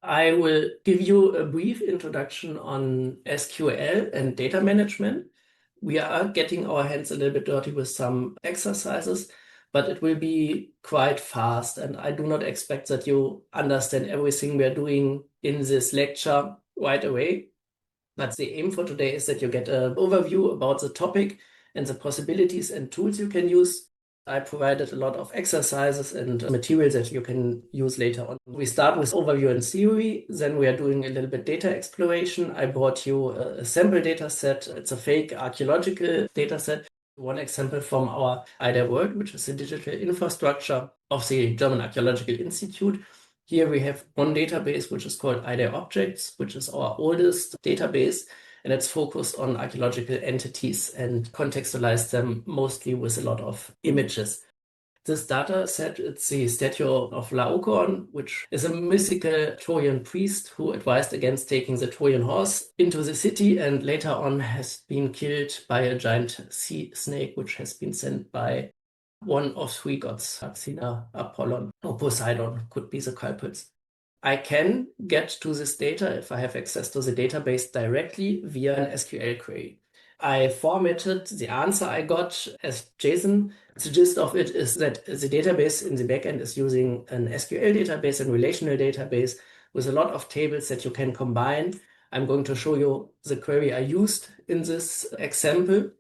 I will give you a brief introduction on SQL and data management. We are getting our hands a little bit dirty with some exercises, but it will be quite fast, and I do not expect that you understand everything we are doing in this lecture right away. But the aim for today is that you get an overview about the topic and the possibilities and tools you can use. I provided a lot of exercises and materials that you can use later on. We start with overview and theory, then we are doing a little bit data exploration. I brought you a sample data set. It's a fake archaeological data set. One example from our iDAI world, which is the digital infrastructure of the German Archaeological Institute. Here we have one database, which is called iDAI.objects, which is our oldest database, and it's focused on archaeological entities and contextualize them mostly with a lot of images. This data set, it's the statue of Laocoon, which is a mythical Trojan priest who advised against taking the Trojan horse into the city and later on has been killed by a giant sea snake, which has been sent by one of three gods, Athena, Apollon, or Poseidon could be the culprits. I can get to this data if I have access to the database directly via an SQL query. I formatted the answer I got as JSON. The gist of it is that the database in the backend is using an SQL database and relational database with a lot of tables that you can combine. I'm going to show you the query I used in this example,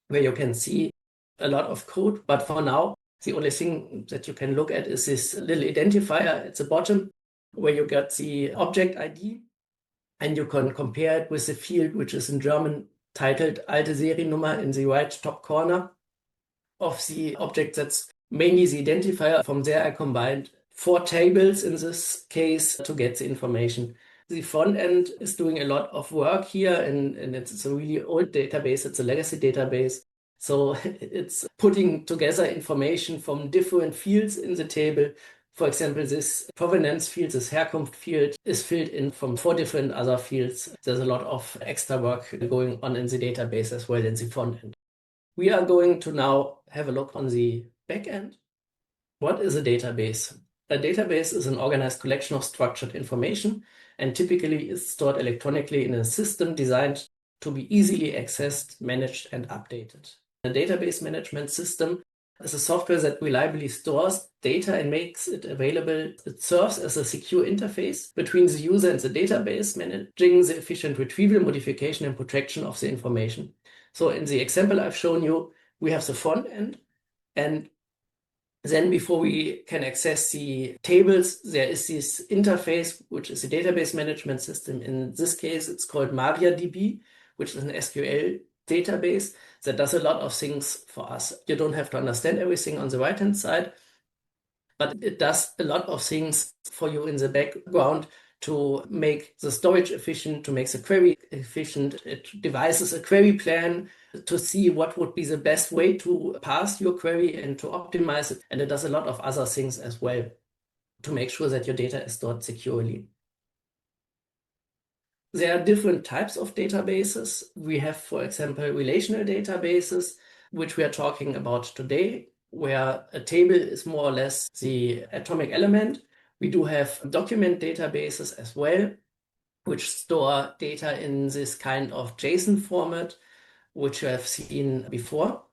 where you can see a lot of code. But for now, the only thing that you can look at is this little identifier at the bottom, where you got the object ID, and you can compare it with the field, which is in German titled Alte Seriennummer in the right top corner of the object. That's mainly the identifier. From there, I combined 4 tables in this case to get the information. The front end is doing a lot of work here, and it's a really old database. It's a legacy database. So it's putting together information from different fields in the table. For example, this provenance field, this Herkunft field, is filled in from 4 different other fields. There's a lot of extra work going on in the database as well in the front end. We are going to now have a look on the back end. What is a database? A database is an organized collection of structured information and typically is stored electronically in a system designed to be easily accessed, managed, and updated. A database management system is a software that reliably stores data and makes it available. It serves as a secure interface between the user and the database, managing the efficient retrieval, modification, and protection of the information. So in the example I've shown you, we have the front end, and then before we can access the tables, there is this interface, which is a database management system. In this case, it's called MariaDB, which is an SQL database that does a lot of things for us. You don't have to understand everything on the right-hand side, but it does a lot of things for you in the background to make the storage efficient, to make the query efficient. It devises a query plan to see what would be the best way to pass your query and to optimize it. And it does a lot of other things as well to make sure that your data is stored securely. There are different types of databases. We have, for example, relational databases, which we are talking about today, where a table is more or less the atomic element. We do have document databases as well, which store data in this kind of JSON format, which you have seen before.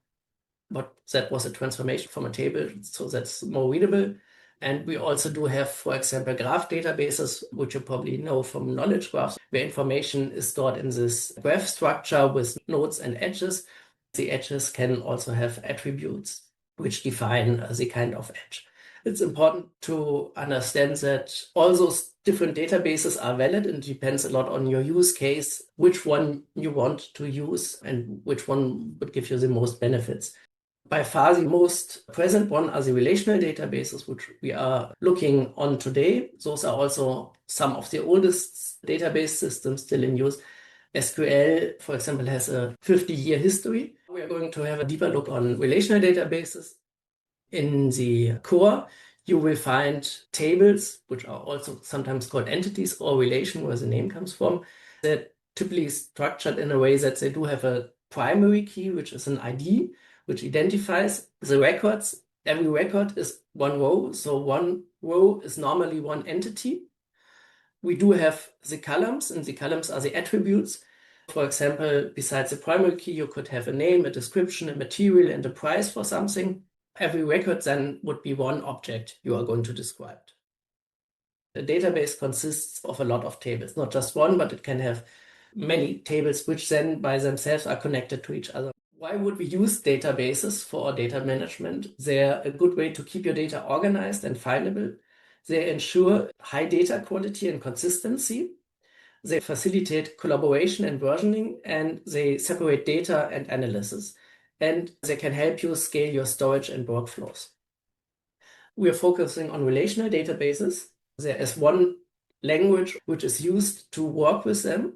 But that was a transformation from a table, so that's more readable. And we also do have, for example, graph databases, which you probably know from knowledge graphs, where information is stored in this graph structure with nodes and edges. The edges can also have attributes which define the kind of edge. It's important to understand that all those different databases are valid, and it depends a lot on your use case, which one you want to use and which one would give you the most benefits. By far, the most present one are the relational databases, which we are looking on today. Those are also some of the oldest database systems still in use. SQL, for example, has a 50-year history. We are going to have a deeper look on relational databases. In the core, you will find tables, which are also sometimes called entities or relation, where the name comes from. They're typically structured in a way that they do have a primary key, which is an ID, which identifies the records. Every record is one row, so one row is normally one entity. We do have the columns, and the columns are the attributes. For example, besides the primary key, you could have a name, a description, a material, and a price for something. Every record then would be one object you are going to describe. A database consists of a lot of tables, not just one, but it can have many tables which then by themselves are connected to each other. Why would we use databases for data management? They're a good way to keep your data organized and findable. They ensure high data quality and consistency. They facilitate collaboration and versioning, and they separate data and analysis. And they can help you scale your storage and workflows. We are focusing on relational databases. There is one language which is used to work with them,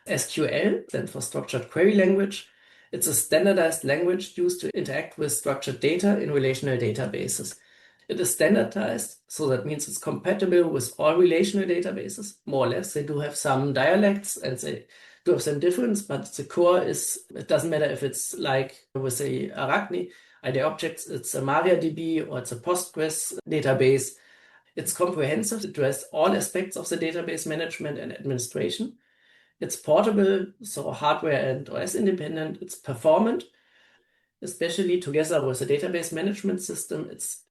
SQL, stands for Structured Query Language. It's a standardized language used to interact with structured data in relational databases. It is standardized, so that means it's compatible with all relational databases, more or less. They do have some dialects and they do have some difference, but the core is, it doesn't matter if it's like with the Arachne, iDAI.objects, it's a MariaDB or it's a Postgres database. It's comprehensive, it addresses all aspects of the database management and administration. It's portable, so hardware and OS independent. It's performant, especially together with the database management system. It's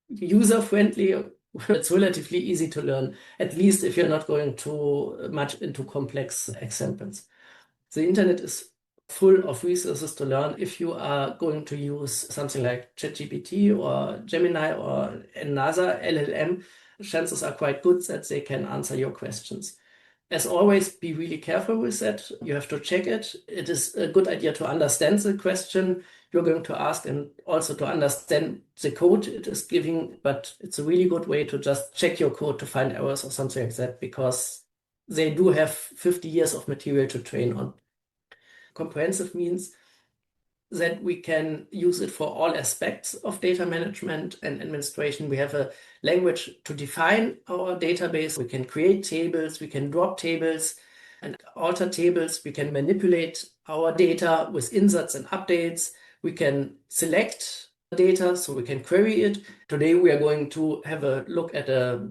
user-friendly. It's relatively easy to learn, at least if you're not going too much into complex examples. The internet is full of resources to learn. If you are going to use something like ChatGPT or Gemini or another LLM, chances are quite good that they can answer your questions. As always, be really careful with that. You have to check it. It is a good idea to understand the question you're going to ask and also to understand the code it is giving, but it's a really good way to just check your code to find errors or something like that, because they do have 50 years of material to train on. Comprehensive means that we can use it for all aspects of data management and administration. We have a language to define our database. We can create tables, we can drop tables and alter tables. We can manipulate our data with inserts and updates. We can select data, so we can query it. Today we are going to have a look at a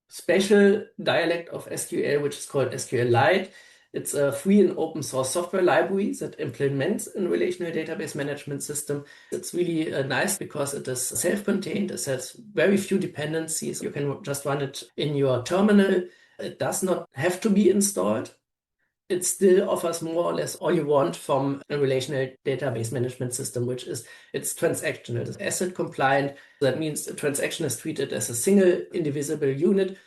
special dialect of SQL, which is called SQLite. It's a free and open source software library that implements a relational database management system. It's really nice because it is self-contained. It has very few dependencies. You can just run it in your terminal. It does not have to be installed. It still offers more or less all you want from a relational database management system, which is it's transactional. It's asset compliant. That means a transaction is treated as a single indivisible unit.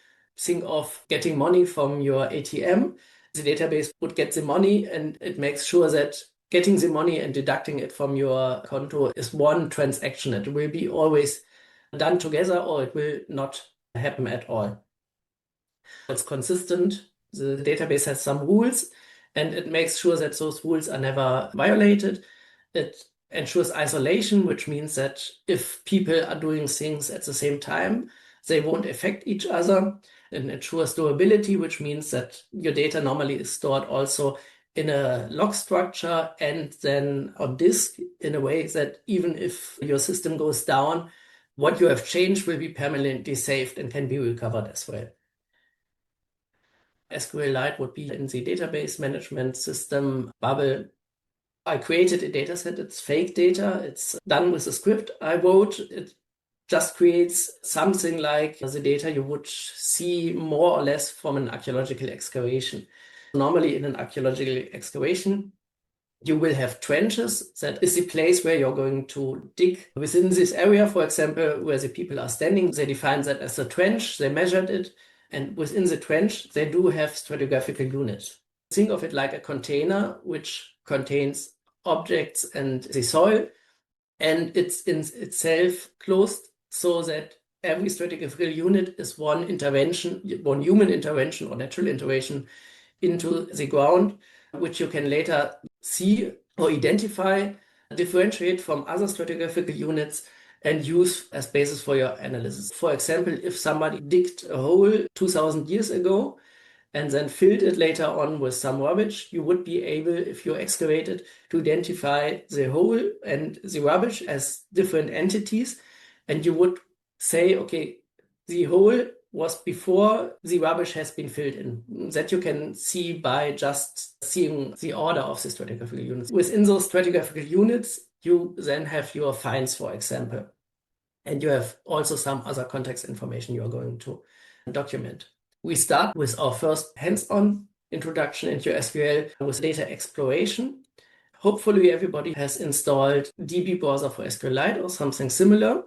Think of getting money from your ATM. The database would get the money and it makes sure that getting the money and deducting it from your konto is one transaction. It will be always done together or it will not happen at all. It's consistent. The database has some rules and it makes sure that those rules are never violated. It ensures isolation, which means that if people are doing things at the same time, they won't affect each other. And ensures durability, which means that your data normally is stored also in a log structure and then on disk in a way that even if your system goes down, what you have changed will be permanently saved and can be recovered as well. SQLite would be in the database management system bubble. I created a dataset. It's fake data. It's done with a script I wrote. It just creates something like the data you would see more or less from an archaeological excavation. Normally in an archaeological excavation, you will have trenches. That is the place where you're going to dig. Within this area, for example, where the people are standing, they define that as a trench. They measured it. And within the trench, they do have stratigraphical units. Think of it like a container which contains objects and the soil. And it's in itself closed so that every stratigraphical unit is one intervention, one human intervention or natural intervention into the ground, which you can later see or identify, differentiate from other stratigraphical units and use as basis for your analysis. For example, if somebody digged a hole 2000 years ago and then filled it later on with some rubbish, you would be able, if you excavate it, to identify the hole and the rubbish as different entities. And you would say, okay, the hole was before the rubbish has been filled in. That you can see by just seeing the order of the stratigraphical units. Within those stratigraphical units, you then have your finds, for example. And you have also some other context information you are going to document. We start with our first hands-on introduction into SQL with data exploration. Hopefully everybody has installed DB browser for SQLite or something similar.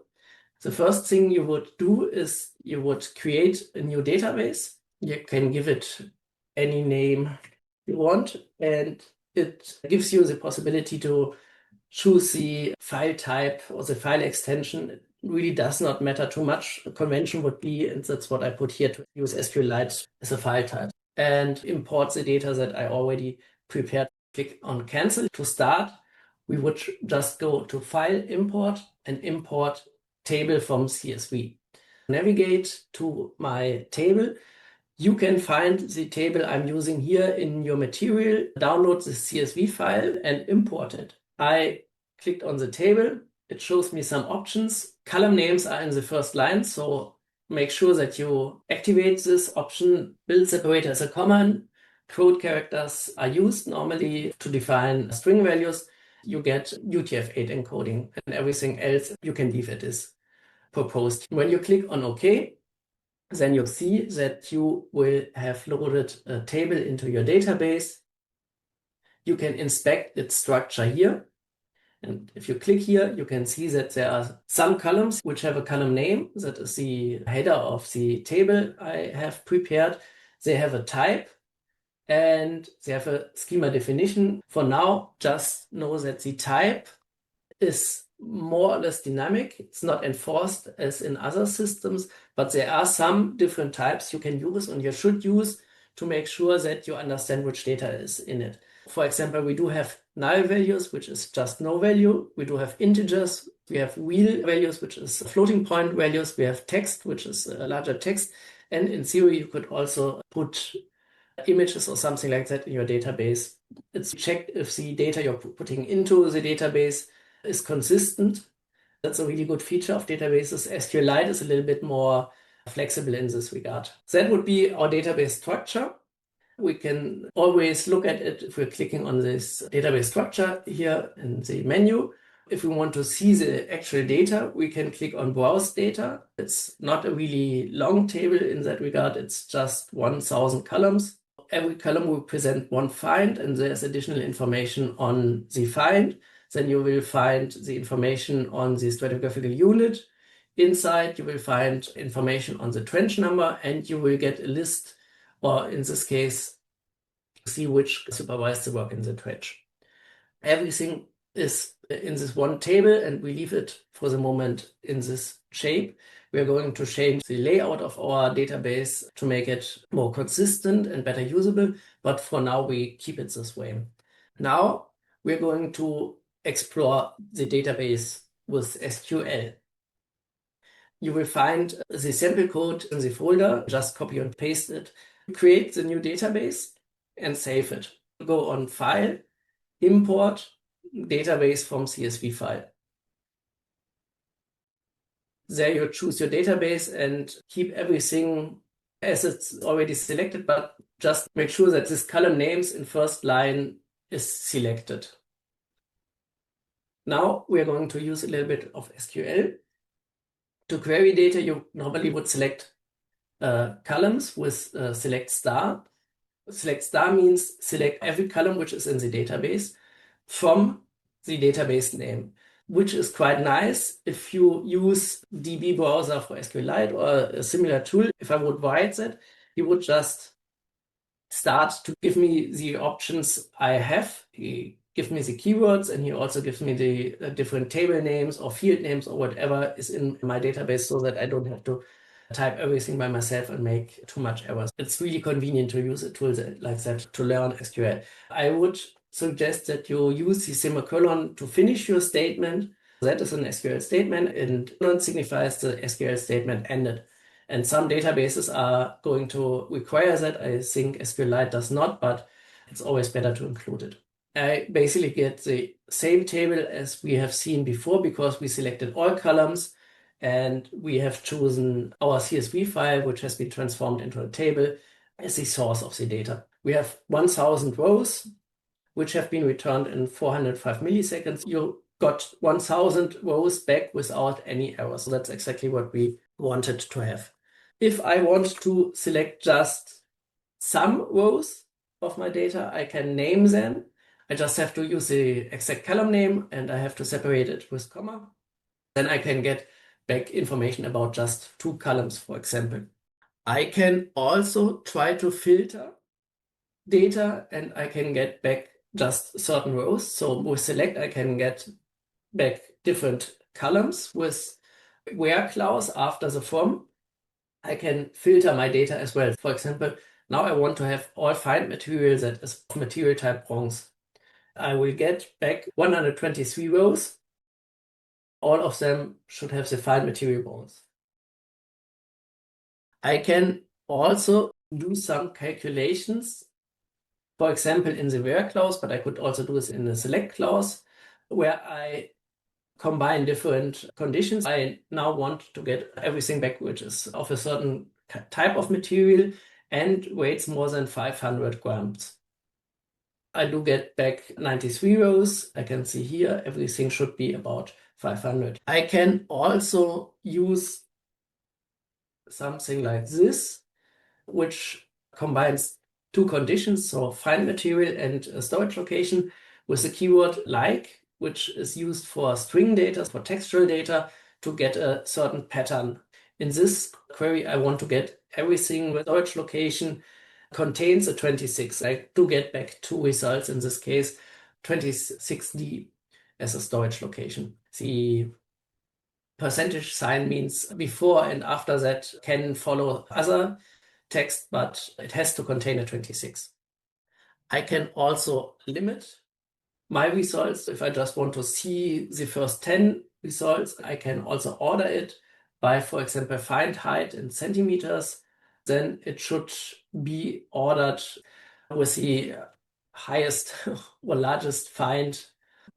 The first thing you would do is you would create a new database. You can give it any name you want, and it gives you the possibility to choose the file type or the file extension. It really does not matter too much. The convention would be, and that's what I put here, to use SQLite as a file type and import the data that I already prepared. Click on cancel. To start, we would just go to file import and import table from CSV. Navigate to my table. You can find the table I'm using here in your material, download the CSV file and import it. I clicked on the table. It shows me some options. Column names are in the first line, so make sure that you activate this option. Build separator is a command. Quote characters are used normally to define string values. You get UTF-8 encoding, and everything else you can leave it is proposed. When you click on OK, then you see that you will have loaded a table into your database. You can inspect its structure here. And if you click here, you can see that there are some columns which have a column name. That is the header of the table I have prepared. They have a type and they have a schema definition. For now, just know that the type is more or less dynamic. It's not enforced as in other systems, but there are some different types you can use and you should use to make sure that you understand which data is in it. For example, we do have null values, which is just no value. We do have integers. We have real values, which is floating point values. We have text, which is a larger text. And in theory, you could also put images or something like that in your database. It's checked if the data you're putting into the database is consistent. That's a really good feature of databases. SQLite is a little bit more flexible in this regard. That would be our database structure. We can always look at it if we're clicking on this database structure here in the menu. If we want to see the actual data, we can click on Browse Data. It's not a really long table in that regard. It's just 1,000 columns. Every column will present one find, and there's additional information on the find. Then you will find the information on the stratigraphical unit. Inside, you will find information on the trench number, and you will get a list, or in this case, see which supervised the work in the trench. Everything is in this one table, and we leave it for the moment in this shape. We are going to change the layout of our database to make it more consistent and better usable, but for now we keep it this way. Now we're going to explore the database with SQL. You will find the sample code in the folder, just copy and paste it. Create the new database and save it. Go on File, Import, Database from CSV file. There you choose your database and keep everything as it's already selected, but just make sure that this column names in first line is selected. Now we are going to use a little bit of SQL. To query data, you normally would select columns with select star. Select star means select every column which is in the database from the database name, which is quite nice if you use DB browser for SQLite or a similar tool. If I would write that, he would just start to give me the options I have. He gives me the keywords, and he also gives me the different table names or field names or whatever is in my database, so that I don't have to type everything by myself and make too much errors. It's really convenient to use a tool like that to learn SQL. I would suggest that you use the semicolon to finish your statement. That is an SQL statement, and non signifies the SQL statement ended. And some databases are going to require that. I think SQLite does not, but it's always better to include it. I basically get the same table as we have seen before because we selected all columns And we have chosen our CSV file, which has been transformed into a table, as the source of the data. We have 1000 rows, which have been returned in 405 milliseconds. You got 1000 rows back without any errors. So that's exactly what we wanted to have. If I want to select just some rows of my data, I can name them. I just have to use the exact column name and I have to separate it with comma. Then I can get back information about just 2 columns, for example. I can also try to filter data and I can get back just certain rows. So with select, I can get back different columns. With where clause after the from, I can filter my data as well. For example, now I want to have all find material that is of material type bronze. I will get back 123 rows. All of them should have the find material bronze. I can also do some calculations, for example, in the where clause, but I could also do this in the select clause, where I combine different conditions. I now want to get everything back which is of a certain type of material and weighs more than 500 grams. I do get back 93 rows. I can see here everything should be about 500. I can also use something like this, which combines 2 conditions, so find material and storage location, with the keyword like, which is used for string data, for textual data, to get a certain pattern. In this query, I want to get everything with storage location contains a 26. I do get back 2 results, in this case, 26D as a storage location. The percentage sign means before and after that can follow other text, but it has to contain a 26. I can also limit my results. If I just want to see the first 10 results, I can also order it by, for example, find height in centimeters. Then it should be ordered with the highest or largest find.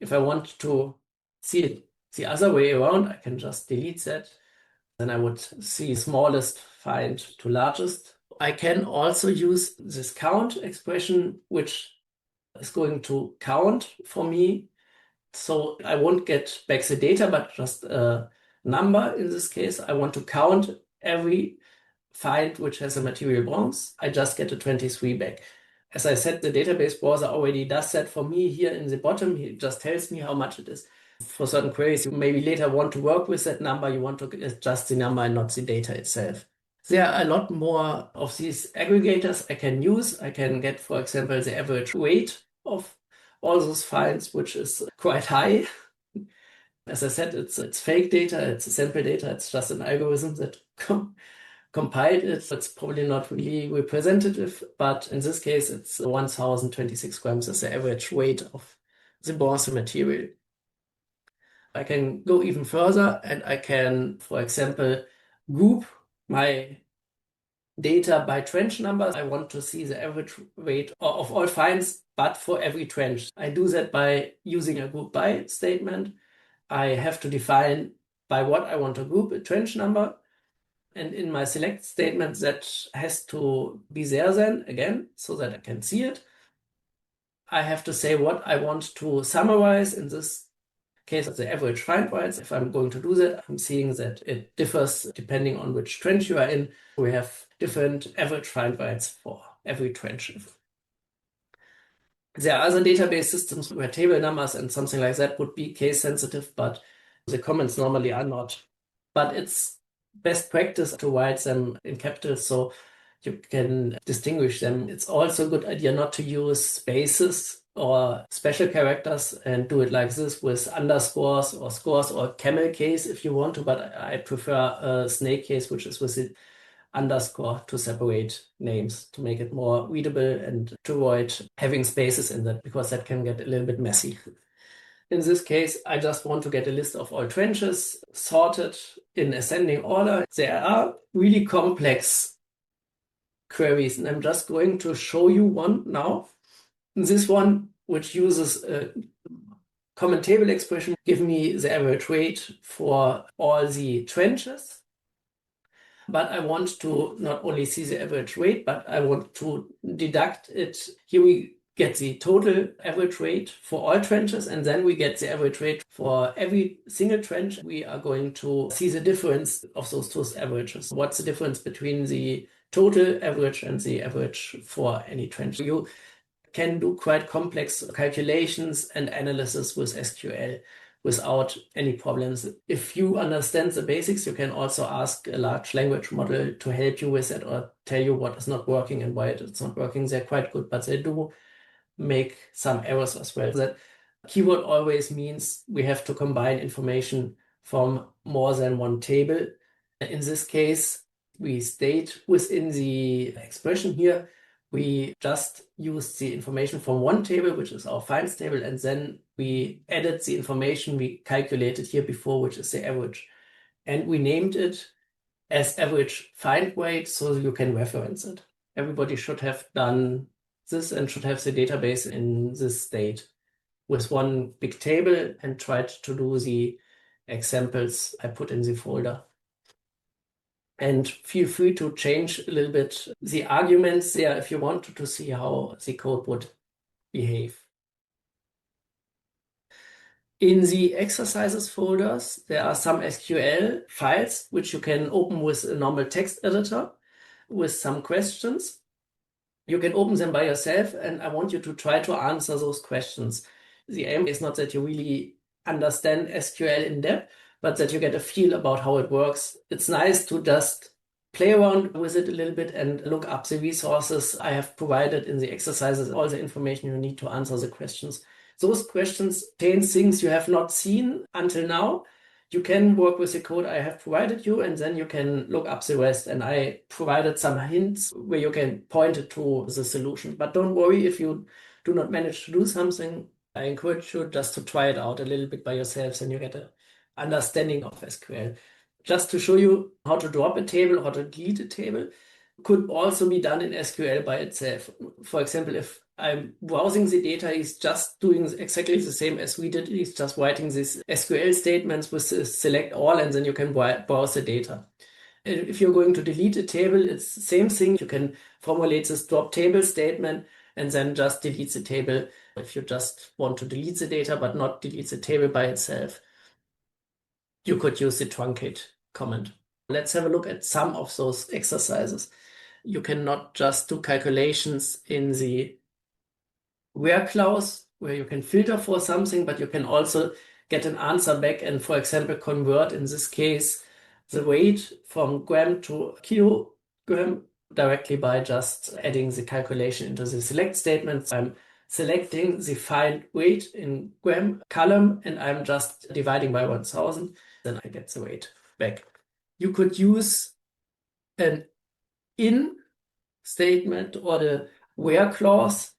If I want to see it the other way around, I can just delete that. Then I would see smallest find to largest. I can also use this count expression, which is going to count for me. So I won't get back the data, but just a number in this case. I want to count every find which has a material bronze. I just get a 23 back. As I said, the database browser already does that for me here in the bottom. It just tells me how much it is. For certain queries, you maybe later want to work with that number. You want to adjust the number and not the data itself. There are a lot more of these aggregators I can use. I can get, for example, the average weight of all those files, which is quite high. As I said, it's fake data, it's sample data, it's just an algorithm that compiled it. It's probably not really representative, but in this case, it's 1026 grams as the average weight of the bronze material. I can go even further and I can, for example, group my data by trench numbers. I want to see the average weight of all finds, but for every trench. I do that by using a group by statement. I have to define by what I want to group a trench number. And in my select statement, that has to be there then again, so that I can see it. I have to say what I want to summarize. In this case, the average find rates. If I'm going to do that, I'm seeing that it differs depending on which trench you are in. We have different average find rates for every trench. There are other database systems where table numbers and something like that would be case sensitive, but the comments normally are not. But it's best practice to write them in capitals so you can distinguish them. It's also a good idea not to use spaces or special characters and do it like this with underscores or scores or camel case if you want to, but I prefer a snake case, which is with the underscore to separate names to make it more readable and to avoid having spaces in that, because that can get a little bit messy. In this case, I just want to get a list of all trenches sorted in ascending order. There are really complex queries, and I'm just going to show you one now. This one, which uses a common table expression give me the average rate for all the trenches. But I want to not only see the average rate, but I want to deduct it. Here we get the total average rate for all trenches, and then we get the average rate for every single trench. We are going to see the difference of those two averages. What's the difference between the total average and the average for any trench? You can do quite complex calculations and analysis with SQL without any problems. If you understand the basics, you can also ask a large language model to help you with it or tell you what is not working and why it's not working. They're quite good, but they do make some errors as well. That keyword always means we have to combine information from more than one table. In this case, we state within the expression here, we just used the information from one table, which is our finds table, and then we added the information we calculated here before, which is the average. And we named it as average find weight so you can reference it. Everybody should have done this and should have the database in this state with one big table and tried to do the examples I put in the folder. And feel free to change a little bit the arguments there if you want to see how the code would behave. In the exercises folders, there are some SQL files which you can open with a normal text editor with some questions. You can open them by yourself, and I want you to try to answer those questions. The aim is not that you really understand SQL in depth, but that you get a feel about how it works. It's nice to just play around with it a little bit and look up the resources I have provided in the exercises, all the information you need to answer the questions. Those questions contain things you have not seen until now. You can work with the code I have provided you, and then you can look up the rest. And I provided some hints where you can point it to the solution. But don't worry if you do not manage to do something. I encourage you just to try it out a little bit by yourselves, and you get an understanding of SQL. Just to show you how to drop a table, how to delete a table, could also be done in SQL by itself. For example, if I'm browsing the data, he's just doing exactly the same as we did. He's just writing these SQL statements with select all, and then you can browse the data. If you're going to delete a table, it's the same thing. You can formulate this drop table statement and then just delete the table if you just want to delete the data but not delete the table by itself. You could use the truncate command. Let's have a look at some of those exercises. You cannot just do calculations in the where clause where you can filter for something, but you can also get an answer back and, for example, convert, in this case, the weight from gram to kilogram directly by just adding the calculation into the select statement. I'm selecting the find weight in gram column, and I'm just dividing by 1000. Then I get the weight back. You could use an in statement or the where clause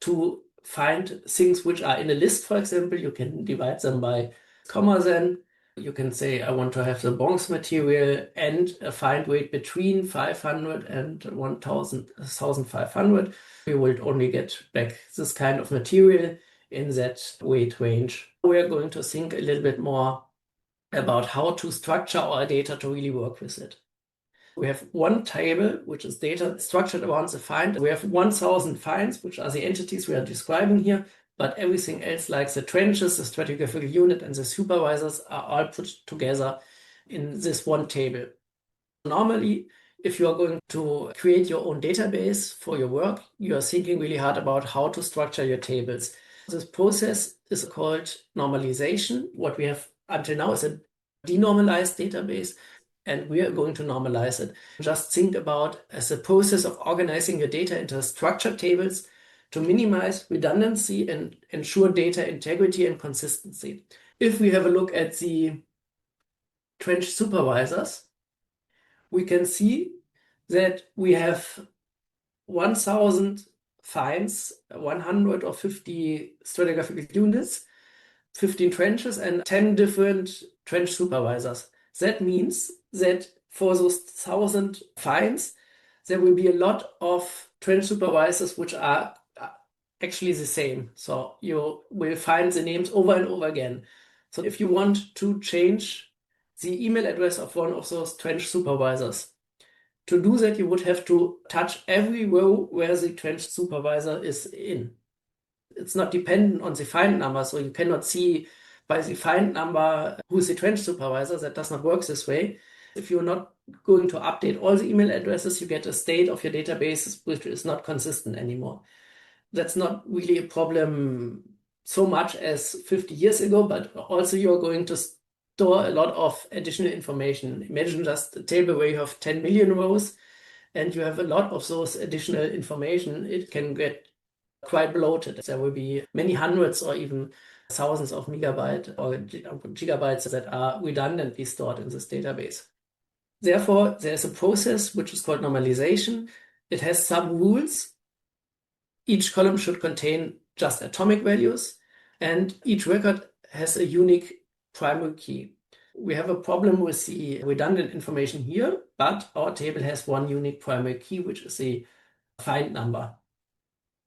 to find things which are in a list, for example. You can divide them by comma then. You can say, I want to have the bronze material and a find weight between 500 and 1500. We will only get back this kind of material in that weight range. We're going to think a little bit more about how to structure our data to really work with it. We have one table, which is data structured around the find. We have 1000 finds, which are the entities we are describing here, but everything else, like the trenches, the stratigraphical unit, and the supervisors, are all put together in this one table. Normally, if you are going to create your own database for your work, you are thinking really hard about how to structure your tables. This process is called normalization. What we have until now is a denormalized database, and we are going to normalize it. Just think about as a process of organizing your data into structured tables to minimize redundancy and ensure data integrity and consistency. If we have a look at the trench supervisors, we can see that we have 1000 finds, 150 stratigraphical units, 15 trenches, and 10 different trench supervisors. That means that for those 1000 finds, there will be a lot of trench supervisors which are actually the same. So you will find the names over and over again. So if you want to change the email address of one of those trench supervisors, to do that, you would have to touch every row where the trench supervisor is in. It's not dependent on the find number, so you cannot see by the find number who's the trench supervisor. That does not work this way. If you're not going to update all the email addresses, you get a state of your database which is not consistent anymore. That's not really a problem so much as 50 years ago, but also you're going to store a lot of additional information. Imagine just a table where you have 10 million rows and you have a lot of those additional information. It can get quite bloated. There will be many hundreds or even thousands of megabytes or gigabytes that are redundantly stored in this database. Therefore, there's a process which is called normalization. It has some rules. Each column should contain just atomic values, and each record has a unique primary key. We have a problem with the redundant information here, but our table has one unique primary key, which is the find number.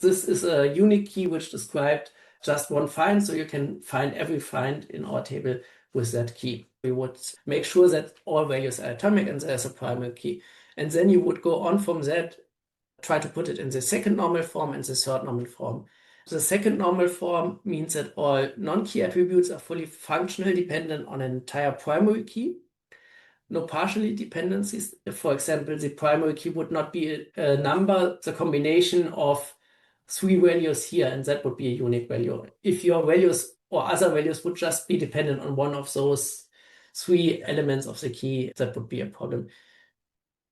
This is a unique key which described just one find, so you can find every find in our table with that key. We would make sure that all values are atomic and there's a primary key. And then you would go on from that, try to put it in the second normal form and the third normal form. The second normal form means that all non-key attributes are fully functional, dependent on an entire primary key. No partially dependencies. If, for example, the primary key would not be a number, the combination of 3 values here, and that would be a unique value. If your values or other values would just be dependent on one of those 3 elements of the key, that would be a problem.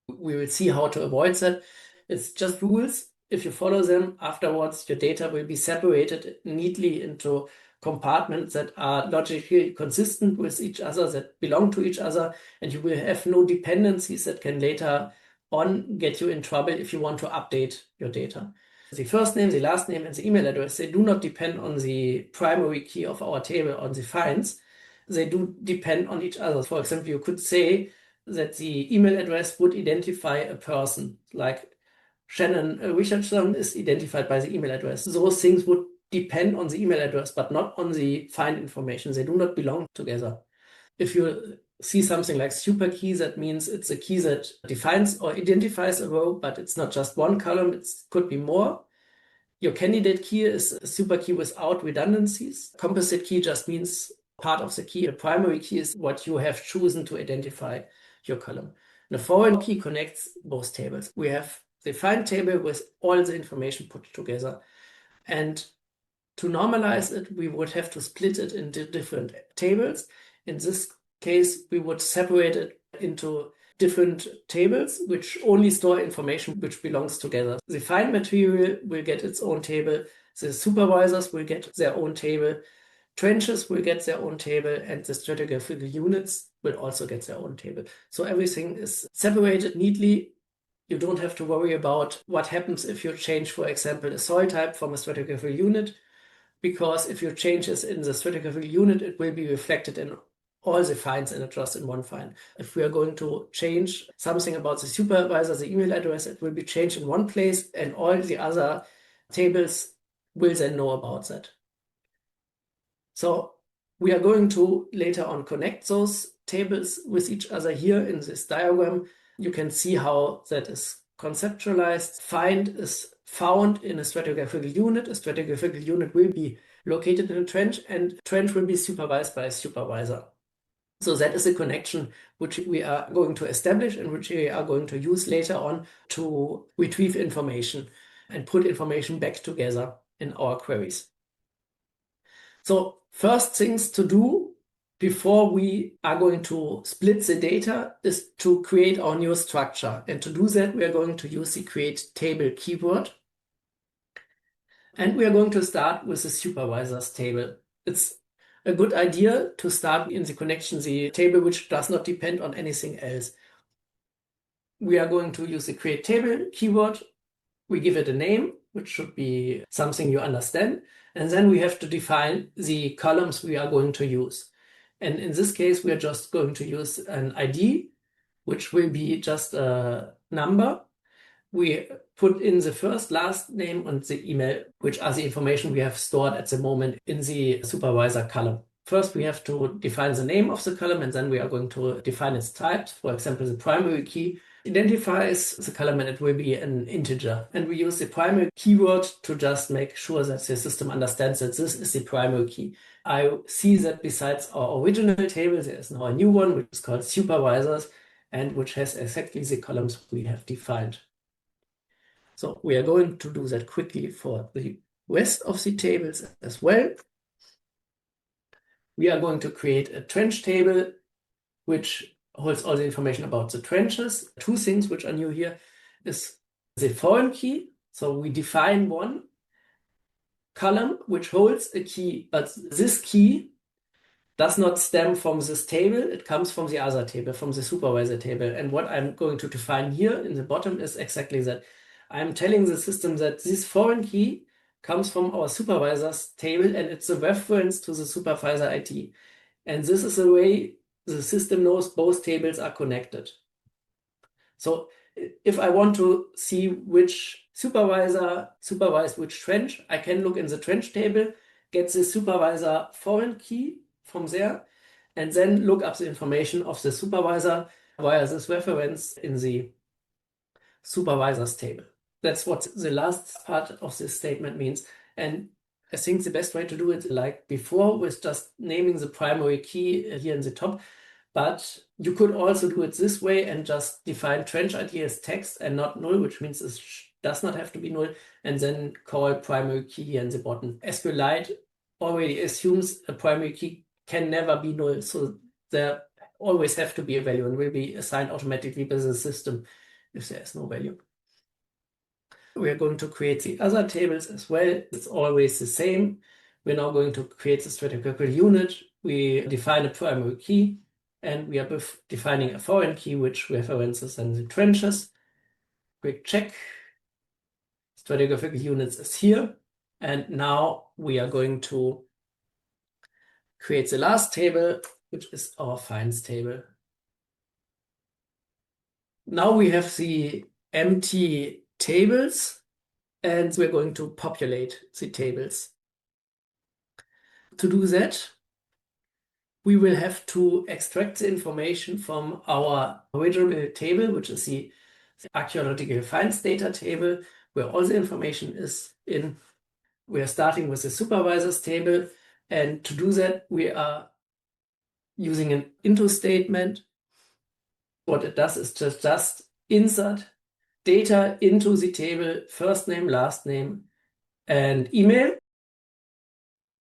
We will see how to avoid that. It's just rules. If you follow them, afterwards your data will be separated neatly into compartments that are logically consistent with each other, that belong to each other, and you will have no dependencies that can later on get you in trouble if you want to update your data. The first name, the last name, and the email address, they do not depend on the primary key of our table, on the finds. They do depend on each other. For example, you could say that the email address would identify a person, like Shannon Richardson is identified by the email address. Those things would depend on the email address, but not on the find information. They do not belong together. If you see something like super key, that means it's a key that defines or identifies a row, but it's not just one column, it could be more. Your candidate key is a super key without redundancies. Composite key just means part of the key. A primary key is what you have chosen to identify your column. And a foreign key connects both tables. We have the find table with all the information put together. And to normalize it, we would have to split it into different tables. In this case, we would separate it into different tables which only store information which belongs together. The find material will get its own table, the supervisors will get their own table, trenches will get their own table, and the stratigraphical units will also get their own table. So everything is separated neatly. You don't have to worry about what happens if you change, for example, a soil type from a stratigraphical unit, because if you change this in the stratigraphical unit, it will be reflected in all the finds and not just in one find. If we are going to change something about the supervisor, the email address, it will be changed in one place, and all the other tables will then know about that. So we are going to later on connect those tables with each other here in this diagram. You can see how that is conceptualized. Find is found in a stratigraphical unit. A stratigraphical unit will be located in a trench, and trench will be supervised by a supervisor. So that is a connection which we are going to establish and which we are going to use later on to retrieve information and put information back together in our queries. So first things to do before we are going to split the data is to create our new structure. And to do that, we are going to use the create table keyword. And we are going to start with the supervisors table. It's a good idea to start in the connection, the table which does not depend on anything else. We are going to use the create table keyword. We give it a name, which should be something you understand. And then we have to define the columns we are going to use. And in this case, we are just going to use an ID, which will be just a number. We put in the first, last name and the email, which are the information we have stored at the moment in the supervisor column. First, we have to define the name of the column, and then we are going to define its types. For example, the primary key identifies the column and it will be an integer. And we use the primary keyword to just make sure that the system understands that this is the primary key. I see that besides our original table, there is now a new one, which is called supervisors, and which has exactly the columns we have defined. So we are going to do that quickly for the rest of the tables as well. We are going to create a trench table, which holds all the information about the trenches. Two things which are new here is the foreign key. So we define one column which holds a key, but this key does not stem from this table. It comes from the other table, from the supervisor table. And what I'm going to define here in the bottom is exactly that. I'm telling the system that this foreign key comes from our supervisors table and it's a reference to the supervisor ID. And this is the way the system knows both tables are connected. So if I want to see which supervisor supervised which trench, I can look in the trench table, get the supervisor foreign key from there, and then look up the information of the supervisor via this reference in the supervisors table. That's what the last part of this statement means. And I think the best way to do it, like before, with just naming the primary key here in the top. But you could also do it this way and just define trench ID as text and not null, which means it does not have to be null, and then call primary key here in the bottom. SQLite already assumes a primary key can never be null, so there always have to be a value and will be assigned automatically by the system if there is no value. We are going to create the other tables as well. It's always the same. We're now going to create the stratigraphical unit. We define a primary key, and we are defining a foreign key, which references then the trenches. Quick check. Stratigraphical units is here. And now we are going to create the last table, which is our finds table. Now we have the empty tables, and we're going to populate the tables. To do that, we will have to extract the information from our original table, which is the archaeological finds data table, where all the information is in. We are starting with the supervisors table, and to do that, we are using an into statement. What it does is just insert data into the table, first name, last name, and email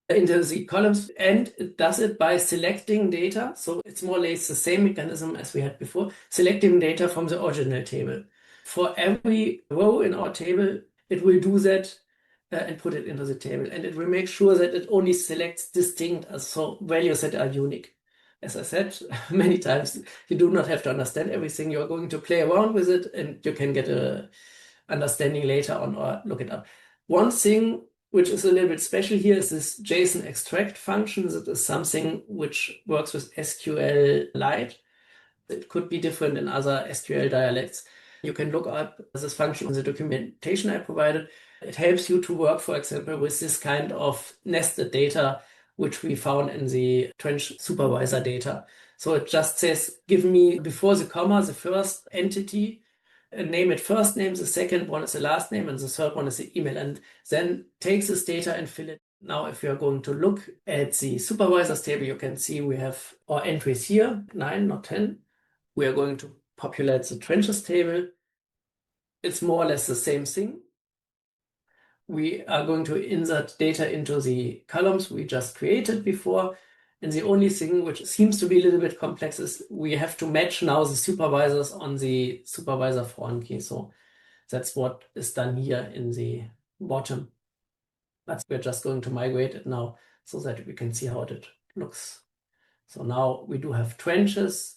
into the columns, and it does it by selecting data. So it's more or less the same mechanism as we had before, selecting data from the original table. For every row in our table, it will do that and put it into the table. And it will make sure that it only selects distinct, so values that are unique. As I said many times, you do not have to understand everything. You're going to play around with it and you can get a understanding later on or look it up. One thing which is a little bit special here is this JSON extract function. That is something which works with SQLite. It could be different in other SQL dialects. You can look up this function in the documentation I provided. It helps you to work, for example, with this kind of nested data, which we found in the trench supervisor data. So it just says, give me before the comma, the first entity, and name it first name, the second one is the last name, and the third one is the email, and then takes this data and fill it. Now, if you're going to look at the supervisors table, you can see we have our entries here, 9, not 10. We are going to populate the trenches table. It's more or less the same thing. We are going to insert data into the columns we just created before. And the only thing which seems to be a little bit complex is we have to match now the supervisors on the supervisor foreign key. So that's what is done here in the bottom. But we're just going to migrate it now so that we can see how it looks. So now we do have trenches,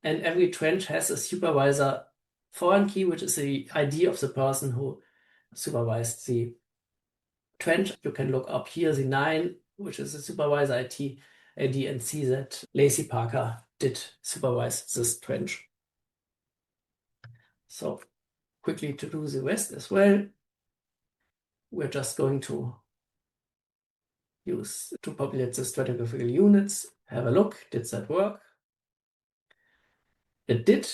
and every trench has a supervisor foreign key, which is the ID of the person who supervised the trench. You can look up here the 9, which is the supervisor ID, and see that Lacey Parker did supervise this trench. So quickly to do the rest as well. We're just going to use to populate the stratigraphical units. Have a look, did that work? It did.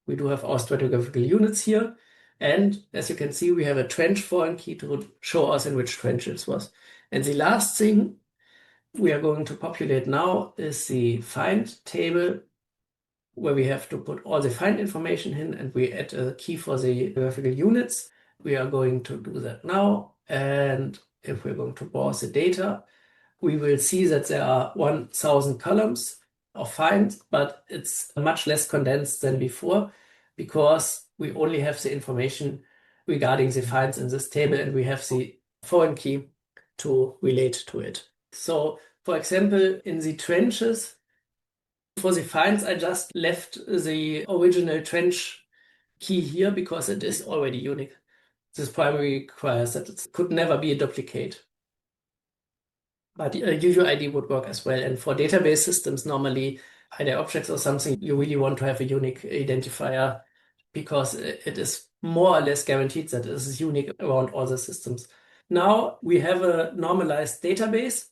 We do have our stratigraphical units here. And as you can see, we have a trench foreign key to show us in which trench it was. And the last thing we are going to populate now is the find table, where we have to put all the find information in, and we add a key for the graphical units. We are going to do that now. And if we're going to browse the data, we will see that there are 1,000 columns of finds, but it's much less condensed than before because we only have the information regarding the finds in this table, and we have the foreign key to relate to it. So, for example, in the trenches, for the finds, I just left the original trench key here because it is already unique. This primary requires that it could never be a duplicate. But UUID would work as well. And for database systems, normally iDAI.objects or something, you really want to have a unique identifier because it is more or less guaranteed that it is unique around all the systems. Now we have a normalized database.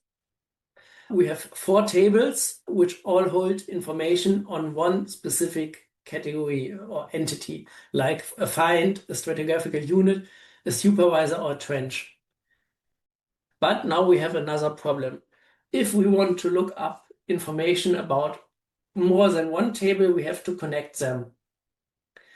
We have 4 tables which all hold information on one specific category or entity, like a find, a stratigraphical unit, a supervisor, or a trench. But now we have another problem. If we want to look up information about more than one table, we have to connect them.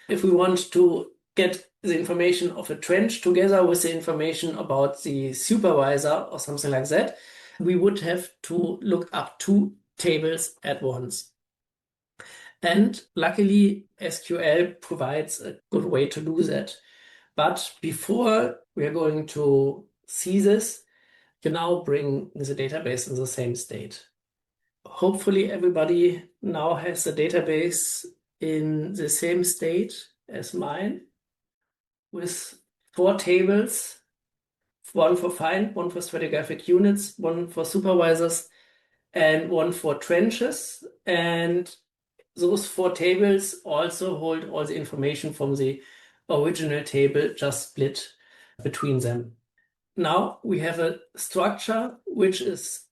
If we want to get the information of a trench together with the information about the supervisor or something like that, we would have to look up 2 tables at once. And luckily, SQL provides a good way to do that. But before we are going to see this, you now bring the database in the same state. Hopefully everybody now has the database in the same state as mine, with 4 tables, 1 for find, 1 for stratigraphic units, 1 for supervisors, and 1 for trenches. And those 4 tables also hold all the information from the original table, just split between them. Now we have a structure which is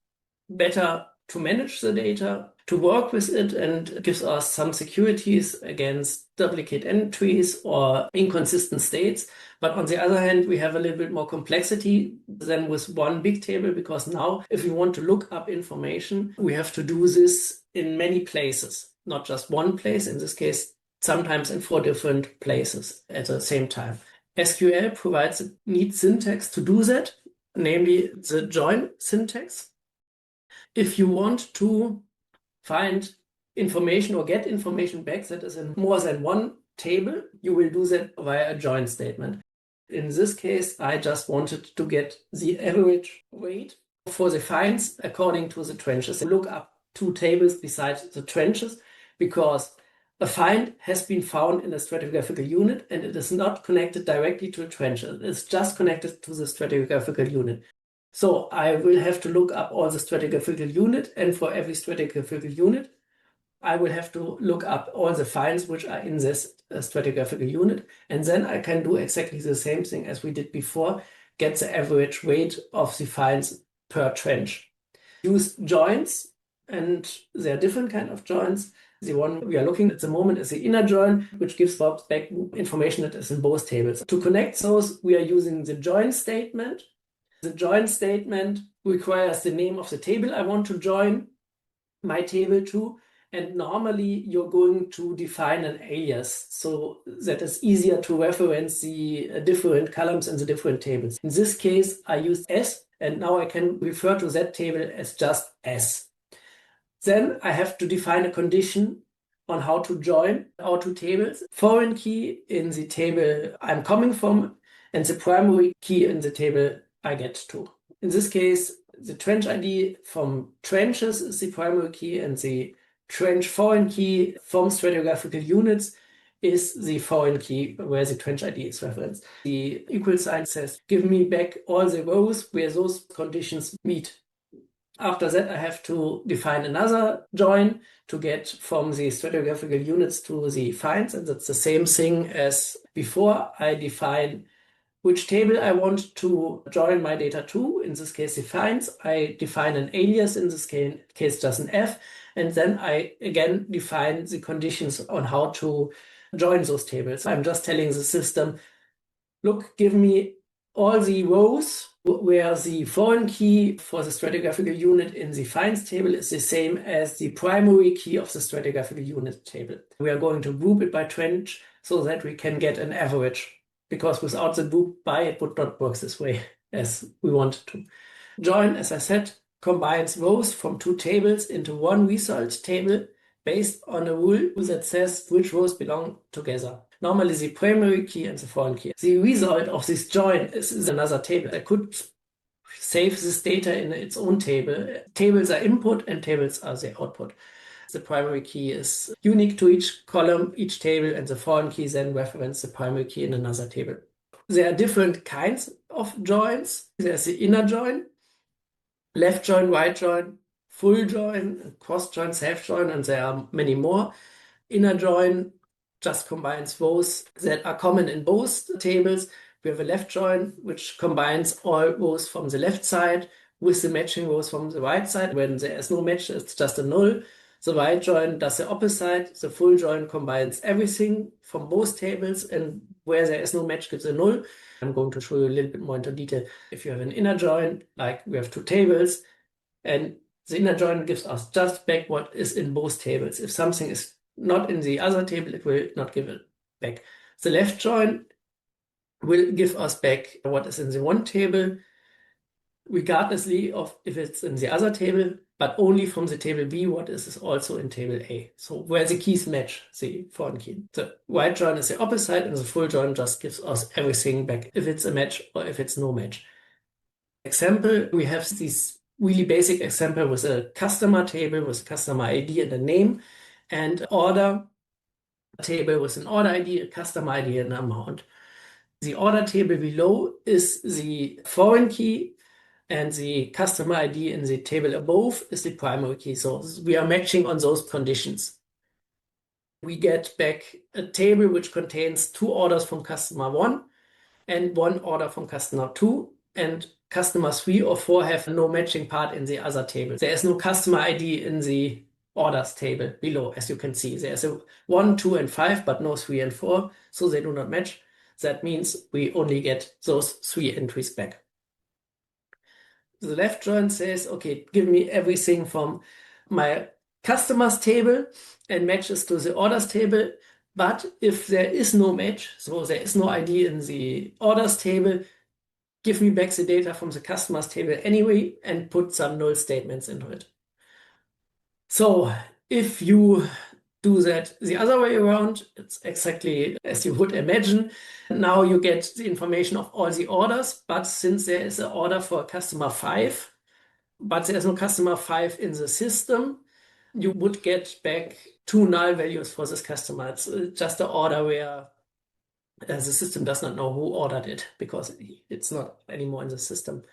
better to manage the data, to work with it, and gives us some securities against duplicate entries or inconsistent states. But on the other hand, we have a little bit more complexity than with one big table, because now if we want to look up information, we have to do this in many places, not just one place, in this case, sometimes in 4 different places at the same time. SQL provides a neat syntax to do that, namely the join syntax. If you want to find information or get information back that is in more than one table, you will do that via a join statement. In this case, I just wanted to get the average weight for the finds according to the trenches. Look up 2 tables besides the trenches, because a find has been found in a stratigraphical unit and it is not connected directly to a trench. It's just connected to the stratigraphical unit. So I will have to look up all the stratigraphical unit, and for every stratigraphical unit, I will have to look up all the finds which are in this stratigraphical unit. And then I can do exactly the same thing as we did before, get the average weight of the finds per trench. Use joins, and there are different kind of joins. The one we are looking at the moment is the inner join, which gives back information that is in both tables. To connect those, we are using the join statement. The join statement requires the name of the table I want to join my table to, and normally you're going to define an alias so that it's easier to reference the different columns in the different tables. In this case, I used S, and now I can refer to that table as just S. Then I have to define a condition on how to join our 2 tables. Foreign key in the table I'm coming from, and the primary key in the table I get to. In this case, the trench ID from trenches is the primary key, and the trench foreign key from stratigraphical units is the foreign key where the trench ID is referenced. The equal sign says, give me back all the rows where those conditions meet. After that, I have to define another join to get from the stratigraphical units to the finds, and that's the same thing as before. I define which table I want to join my data to, in this case the finds. I define an alias, in this case just an F, and then I again define the conditions on how to join those tables. I'm just telling the system, look, give me all the rows where the foreign key for the stratigraphical unit in the finds table is the same as the primary key of the stratigraphical unit table. We are going to group it by trench so that we can get an average, because without the group by, it would not work this way as we wanted to. Join, as I said, combines rows from two tables into one result table based on a rule that says which rows belong together. Normally the primary key and the foreign key. The result of this join is another table. I could save this data in its own table. Tables are input and tables are the output. The primary key is unique to each column, each table, and the foreign key then references the primary key in another table. There are different kinds of joins. There's the inner join, left join, right join, full join, cross join, self join, and there are many more. Inner join just combines rows that are common in both tables. We have a left join, which combines all rows from the left side with the matching rows from the right side. When there is no match, it's just a null. The right join does the opposite. The full join combines everything from both tables, and where there is no match gives a null. I'm going to show you a little bit more into detail. If you have an inner join, like we have two tables, and the inner join gives us just back what is in both tables. If something is not in the other table, it will not give it back. The left join will give us back what is in the one table, regardlessly of if it's in the other table, but only from the table B, what is also in table A. So where the keys match the foreign key. The right join is the opposite, and the full join just gives us everything back if it's a match or if it's no match. Example, we have this really basic example with a customer table with a customer ID and a name, and order table with an order ID, a customer ID, and an amount. The order table below is the foreign key, and the customer ID in the table above is the primary key. So we are matching on those conditions. We get back a table which contains two orders from customer 1 and one order from customer 2, and customer 3 or 4 have no matching part in the other table. There is no customer ID in the orders table below, as you can see. There's a 1, 2, and 5, but no 3 and 4, so they do not match. That means we only get those 3 entries back. The left join says, okay, give me everything from my customers table and matches to the orders table. But if there is no match, so there is no ID in the orders table, give me back the data from the customers table anyway and put some null statements into it. So if you do that the other way around, it's exactly as you would imagine. Now you get the information of all the orders, but since there is an order for customer 5, but there's no customer 5 in the system, you would get back 2 null values for this customer. It's just an order where the system does not know who ordered it because it's not anymore in the system.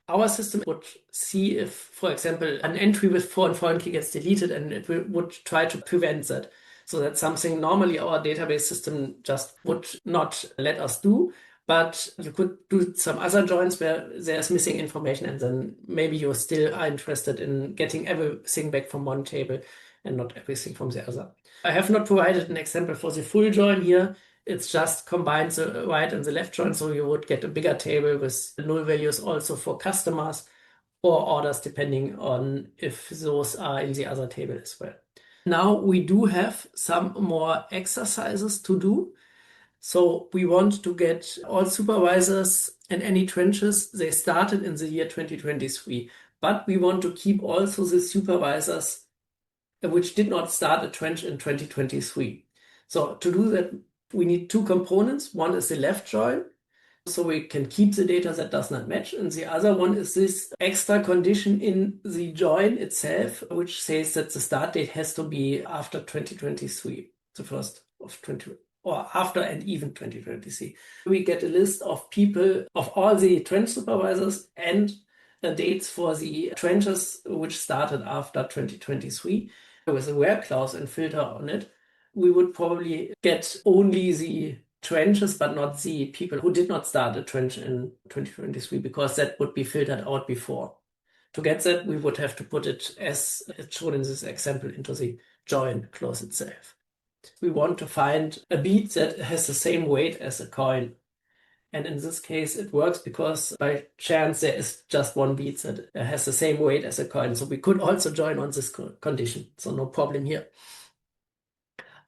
Our system would see if, for example, an entry with foreign key gets deleted, and it would try to prevent that. So that's something normally our database system just would not let us do. But you could do some other joins where there's missing information, and then maybe you still are interested in getting everything back from one table and not everything from the other. I have not provided an example for the full join here. It's just combines the right and the left join, so you would get a bigger table with null values also for customers or orders, depending on if those are in the other table as well. Now we do have some more exercises to do. So we want to get all supervisors and any trenches, they started in the year 2023, but we want to keep also the supervisors which did not start a trench in 2023. So to do that, we need 2 components. One is the left join, so we can keep the data that does not match. And the other one is this extra condition in the join itself, which says that the start date has to be after 2023, the first of 20, or after and even 2023. We get a list of people, of all the trench supervisors and dates for the trenches which started after 2023 with a where clause and filter on it, we would probably get only the trenches, but not the people who did not start a trench in 2023, because that would be filtered out before. To get that, we would have to put it, as it's shown in this example, into the join clause itself. We want to find a bead that has the same weight as a coin. And in this case, it works because by chance there is just one bead that has the same weight as a coin. So we could also join on this condition. So no problem here.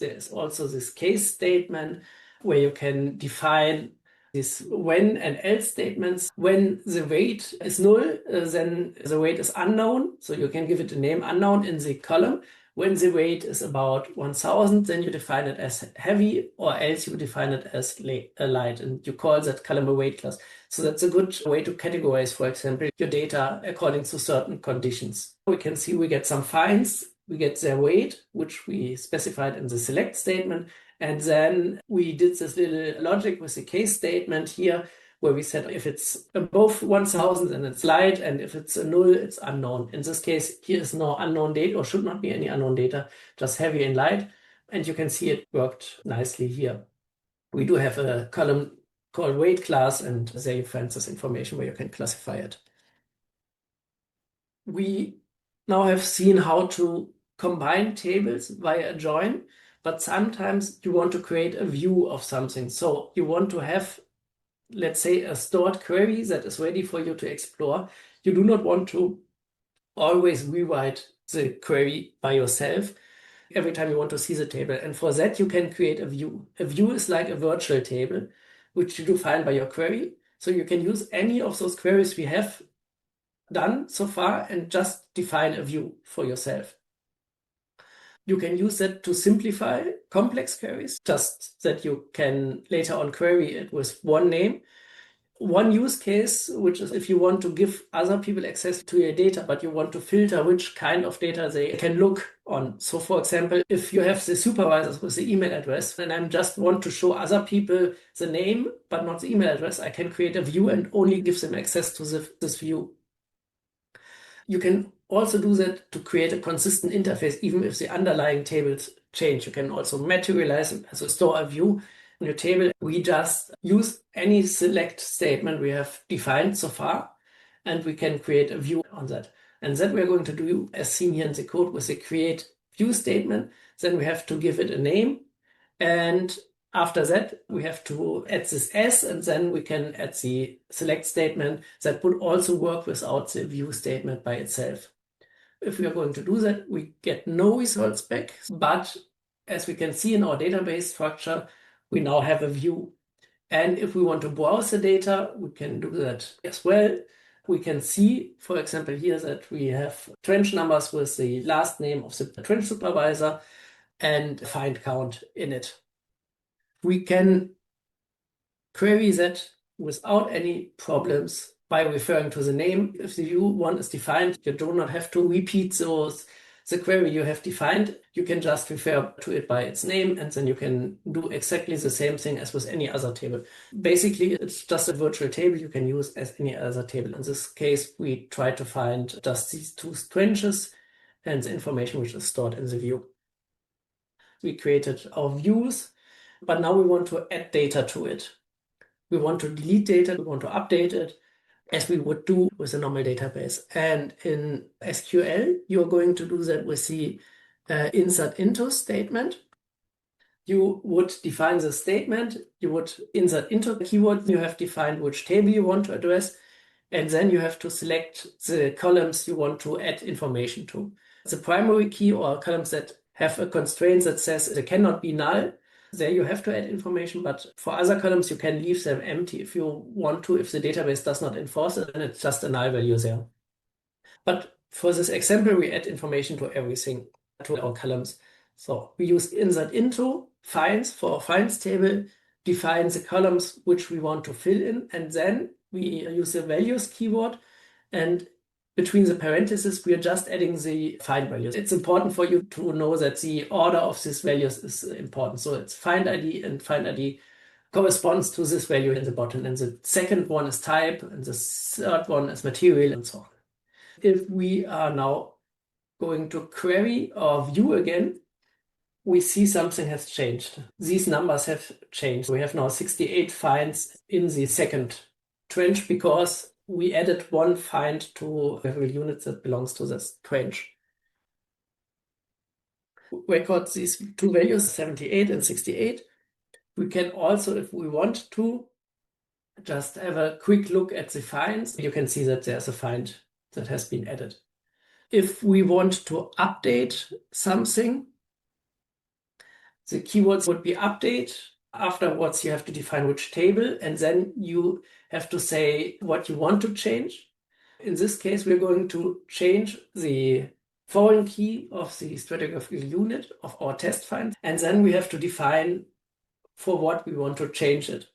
There is also this case statement where you can define these when and else statements. When the weight is null, then the weight is unknown. So you can give it a name unknown in the column. When the weight is about 1000, then you define it as heavy, or else you define it as light, and you call that column a weight class. So that's a good way to categorize, for example, your data according to certain conditions. We can see we get some finds. We get their weight, which we specified in the select statement. And then we did this little logic with the case statement here, where we said if it's above 1000, then it's light, and if it's a null, it's unknown. In this case, here is no unknown data, or should not be any unknown data, just heavy and light. And you can see it worked nicely here. We do have a column called weight class, and there you find this information where you can classify it. We now have seen how to combine tables via a join, but sometimes you want to create a view of something. So you want to have, let's say, a stored query that is ready for you to explore. You do not want to always rewrite the query by yourself every time you want to see the table. And for that, you can create a view. A view is like a virtual table, which you define by your query. So you can use any of those queries we have done so far and just define a view for yourself. You can use that to simplify complex queries, just that you can later on query it with one name. One use case, which is if you want to give other people access to your data, but you want to filter which kind of data they can look on. So for example, if you have the supervisors with the email address, and I just want to show other people the name, but not the email address, I can create a view and only give them access to this view. You can also do that to create a consistent interface, even if the underlying tables change. You can also materialize it as a store a view in your table. We just use any select statement we have defined so far, and we can create a view on that. And that we're going to do, as seen here in the code, with the create view statement. Then we have to give it a name. And after that, we have to add this S, and then we can add the select statement that would also work without the view statement by itself. If we are going to do that, we get no results back, but as we can see in our database structure, we now have a view. And if we want to browse the data, we can do that as well. We can see, for example, here that we have trench numbers with the last name of the trench supervisor and find count in it. We can query that without any problems by referring to the name. If the view one is defined, you do not have to repeat the query you have defined. You can just refer to it by its name, and then you can do exactly the same thing as with any other table. Basically, it's just a virtual table you can use as any other table. In this case, we try to find just these two trenches and the information which is stored in the view. We created our views, but now we want to add data to it. We want to delete data, we want to update it, as we would do with a normal database. And in SQL, you're going to do that with the insert into statement. You would define the statement, you would insert into the keyword, you have defined which table you want to address, and then you have to select the columns you want to add information to. The primary key, or columns that have a constraint that says it cannot be null, there you have to add information, but for other columns you can leave them empty if you want to. If the database does not enforce it, then it's just a null value there. But for this example, we add information to everything, to our columns. So we use insert into finds for our finds table, define the columns which we want to fill in, and then we use the values keyword, and between the parentheses, we are just adding the find values. It's important for you to know that the order of these values is important. So it's find ID and find ID corresponds to this value in the bottom. And the second one is type, and the third one is material, and so on. If we are now going to query our view again, we see something has changed. These numbers have changed. We have now 68 finds in the second trench because we added one find to every unit that belongs to this trench. Record these two values, 78 and 68. We can also, if we want to, just have a quick look at the finds. You can see that there's a find that has been added. If we want to update something, the keywords would be update. Afterwards, you have to define which table, and then you have to say what you want to change. In this case, we're going to change the foreign key of the stratigraphical unit of our test find, and then we have to define for what we want to change it.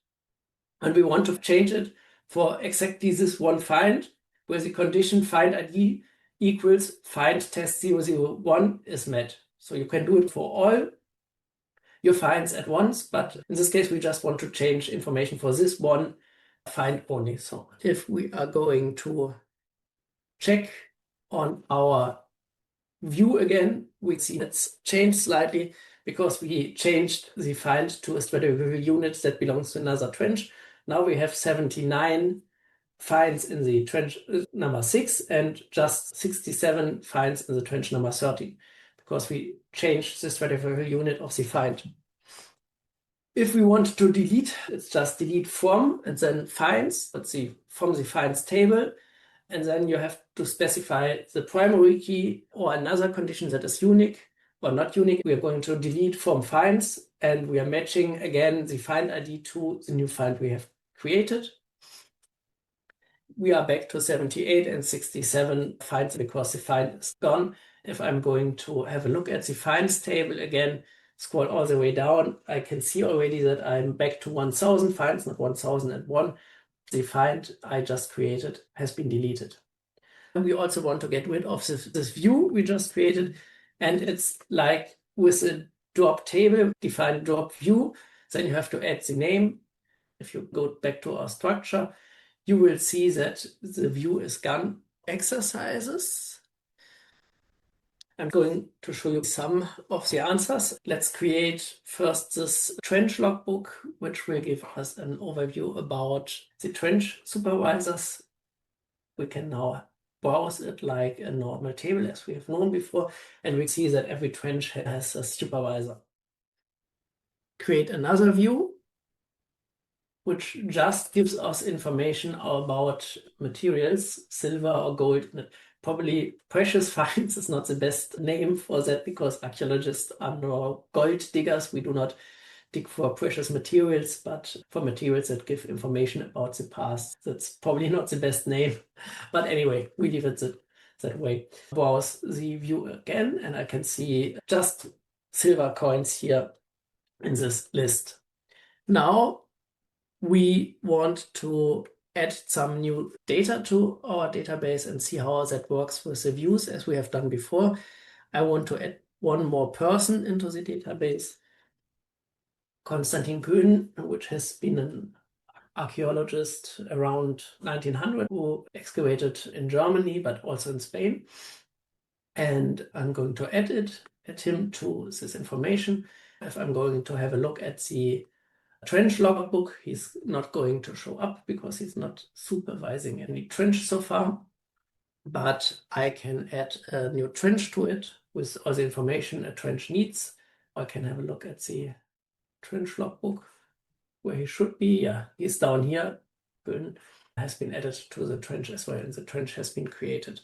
And we want to change it for exactly this one find, where the condition find ID equals find test 001 is met. So you can do it for all your finds at once, but in this case, we just want to change information for this one find only. So if we are going to check on our view again, we see it's changed slightly because we changed the find to a stratigraphical unit that belongs to another trench. Now we have 79 finds in the trench number 6 and just 67 finds in the trench number 13, because we changed the stratigraphical unit of the find. If we want to delete, it's just delete from and then finds, let's see, from the finds table. And then you have to specify the primary key or another condition that is unique or not unique. We are going to delete from finds, and we are matching again the find ID to the new find we have created. We are back to 78 and 67 finds because the find is gone. If I'm going to have a look at the finds table again, scroll all the way down, I can see already that I'm back to 1000 finds, not 1001. The find I just created has been deleted. And we also want to get rid of this view we just created. And it's like with a drop table, define drop view, then you have to add the name. If you go back to our structure, you will see that the view is gone. Exercises. I'm going to show you some of the answers. Let's create first this trench logbook, which will give us an overview about the trench supervisors. We can now browse it like a normal table as we have known before, and we see that every trench has a supervisor. Create another view, which just gives us information about materials, silver or gold. Probably precious finds is not the best name for that because archaeologists are no gold diggers. We do not dig for precious materials, but for materials that give information about the past. That's probably not the best name. But anyway, we leave it that way. Browse the view again, and I can see just silver coins here in this list. Now we want to add some new data to our database and see how that works with the views as we have done before. I want to add one more person into the database, Konstantin Köhn, which has been an archaeologist around 1900 who excavated in Germany, but also in Spain. And I'm going to add him to this information. If I'm going to have a look at the trench logbook, he's not going to show up because he's not supervising any trench so far, but I can add a new trench to it with all the information a trench needs. I can have a look at the trench logbook where he should be. Yeah, he's down here. Bön has been added to the trench as well, and the trench has been created.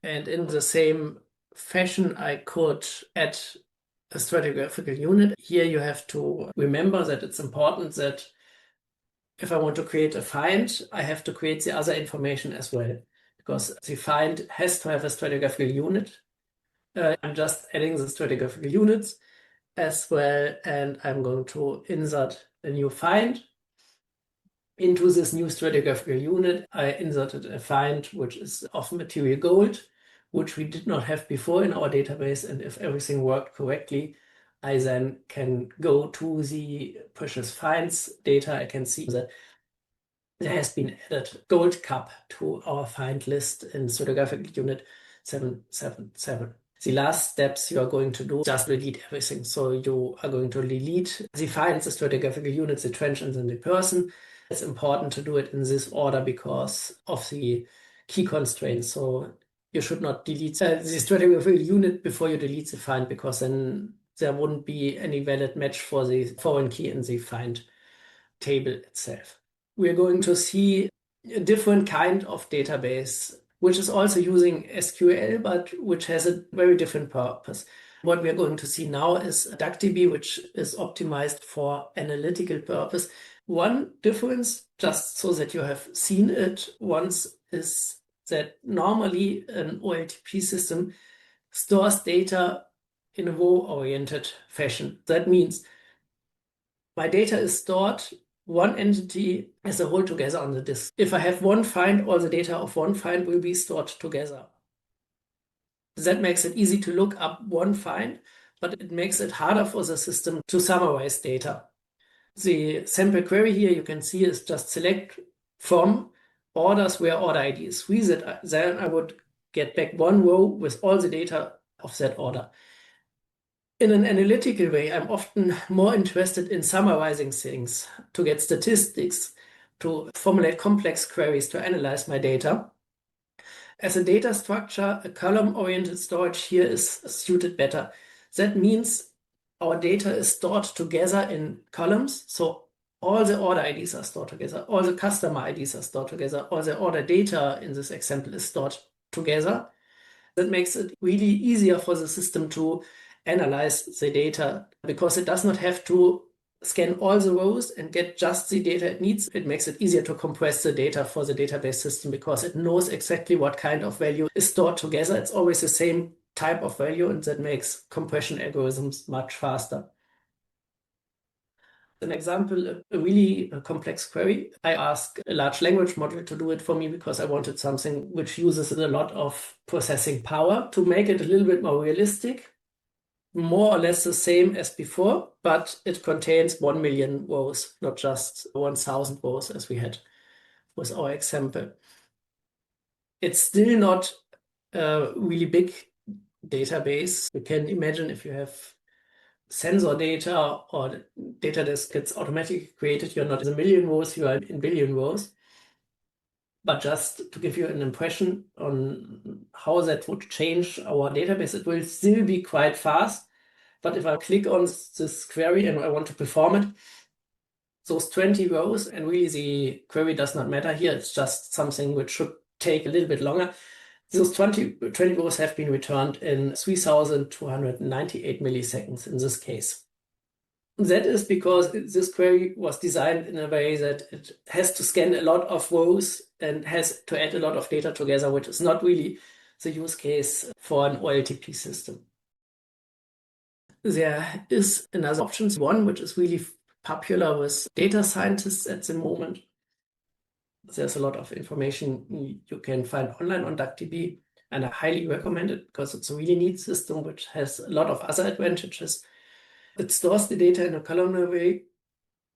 And in the same fashion, I could add a stratigraphical unit. Here you have to remember that it's important that if I want to create a find, I have to create the other information as well, because the find has to have a stratigraphical unit. I'm just adding the stratigraphical units as well, and I'm going to insert a new find. Into this new stratigraphical unit, I inserted a find which is of material gold, which we did not have before in our database, and if everything worked correctly, I then can go to the precious finds data. I can see that there has been added gold cup to our find list in stratigraphic unit 777. The last steps you are going to do, just delete everything. So you are going to delete the finds, the stratigraphic units, the trench, and then the person. It's important to do it in this order because of the key constraints. So you should not delete the stratigraphic unit before you delete the find, because then there wouldn't be any valid match for the foreign key in the find table itself. We're going to see a different kind of database, which is also using SQL, but which has a very different purpose. What we're going to see now is DuckDB, which is optimized for analytical purpose. One difference, just so that you have seen it once, is that normally an OLTP system stores data in a row-oriented fashion. That means my data is stored one entity as a whole together on the disk. If I have one find, all the data of one find will be stored together. That makes it easy to look up one find, but it makes it harder for the system to summarize data. The sample query here you can see is just select from orders where order ID is 3, then I would get back one row with all the data of that order. In an analytical way, I'm often more interested in summarizing things, to get statistics, to formulate complex queries, to analyze my data. As a data structure, a column-oriented storage here is suited better. That means our data is stored together in columns, so all the order IDs are stored together, all the customer IDs are stored together, all the order data in this example is stored together. That makes it really easier for the system to analyze the data, because it does not have to scan all the rows and get just the data it needs. It makes it easier to compress the data for the database system because it knows exactly what kind of value is stored together. It's always the same type of value, and that makes compression algorithms much faster. An example, a really complex query. I asked a large language model to do it for me because I wanted something which uses a lot of processing power. To make it a little bit more realistic, more or less the same as before, but it contains 1 million rows, not just 1,000 rows as we had with our example. It's still not a really big database. You can imagine if you have sensor data or data that gets automatically created, you're not in a million rows, you are in billion rows. But just to give you an impression on how that would change our database, it will still be quite fast. But if I click on this query and I want to perform it, those 20 rows, and really the query does not matter here, it's just something which should take a little bit longer. Those 20 rows have been returned in 3,298 milliseconds in this case. That is because this query was designed in a way that it has to scan a lot of rows and has to add a lot of data together, which is not really the use case for an OLTP system. There is another option, one which is really popular with data scientists at the moment. There's a lot of information you can find online on DuckDB, and I highly recommend it because it's a really neat system which has a lot of other advantages. It stores the data in a columnar way.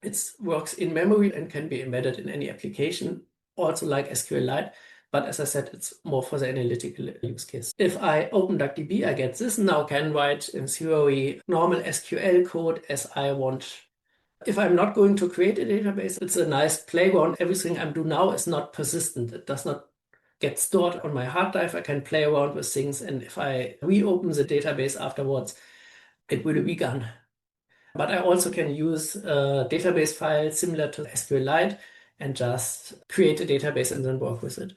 It works in memory and can be embedded in any application, also like SQLite. But as I said, it's more for the analytical use case. If I open DuckDB, I get this. Now can write in theory normal SQL code as I want. If I'm not going to create a database, it's a nice playground. Everything I do now is not persistent. It does not get stored on my hard drive. I can play around with things. And if I reopen the database afterwards, it will be gone. But I also can use a database file similar to SQLite and just create a database and then work with it.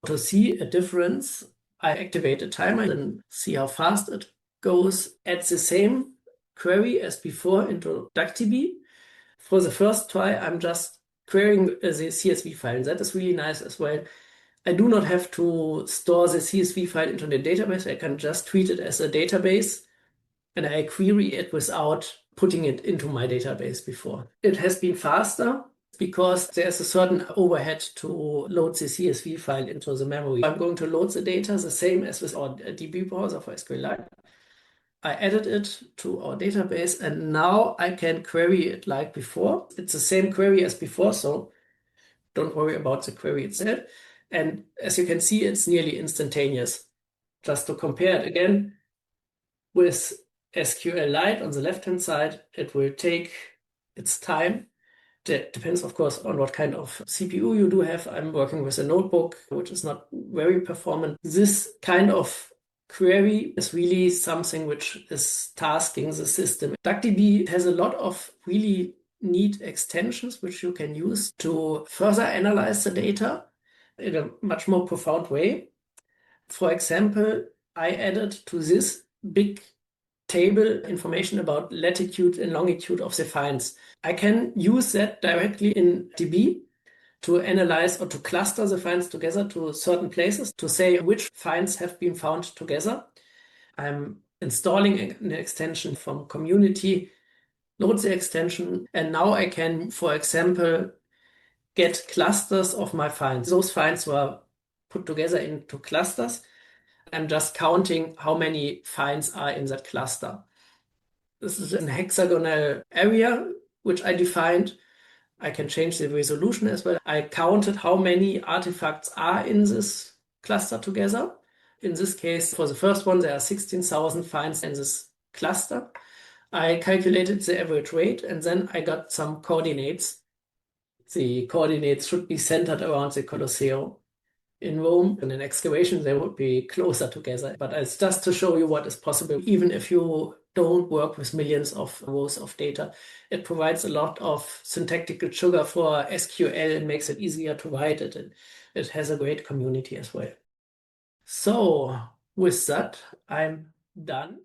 To see a difference, I activate a timer and see how fast it goes. Add the same query as before into DuckDB. For the first try, I'm just querying the CSV file. And that is really nice as well. I do not have to store the CSV file into the database. I can just treat it as a database, and I query it without putting it into my database before. It has been faster because there's a certain overhead to load the CSV file into the memory. I'm going to load the data the same as with our DB browser for SQLite. I added it to our database, and now I can query it like before. It's the same query as before, so don't worry about the query itself. And as you can see, it's nearly instantaneous. Just to compare it again with SQLite on the left-hand side, it will take its time. That depends, of course, on what kind of CPU you do have. I'm working with a notebook, which is not very performant. This kind of query is really something which is tasking the system. DuckDB has a lot of really neat extensions which you can use to further analyze the data in a much more profound way. For example, I added to this big table information about latitude and longitude of the finds. I can use that directly in DB to analyze or to cluster the finds together to certain places to say which finds have been found together. I'm installing an extension from community, load the extension, and now I can, for example, get clusters of my finds. Those finds were put together into clusters. I'm just counting how many finds are in that cluster. This is a hexagonal area which I defined. I can change the resolution as well. I counted how many artifacts are in this cluster together. In this case, for the first one, there are 16,000 finds in this cluster. I calculated the average weight, and then I got some coordinates. The coordinates should be centered around the Colosseum in Rome. In an excavation, they would be closer together. But it's just to show you what is possible, even if you don't work with millions of rows of data. It provides a lot of syntactical sugar for SQL and makes it easier to write it. And it has a great community as well. So with that, I'm done.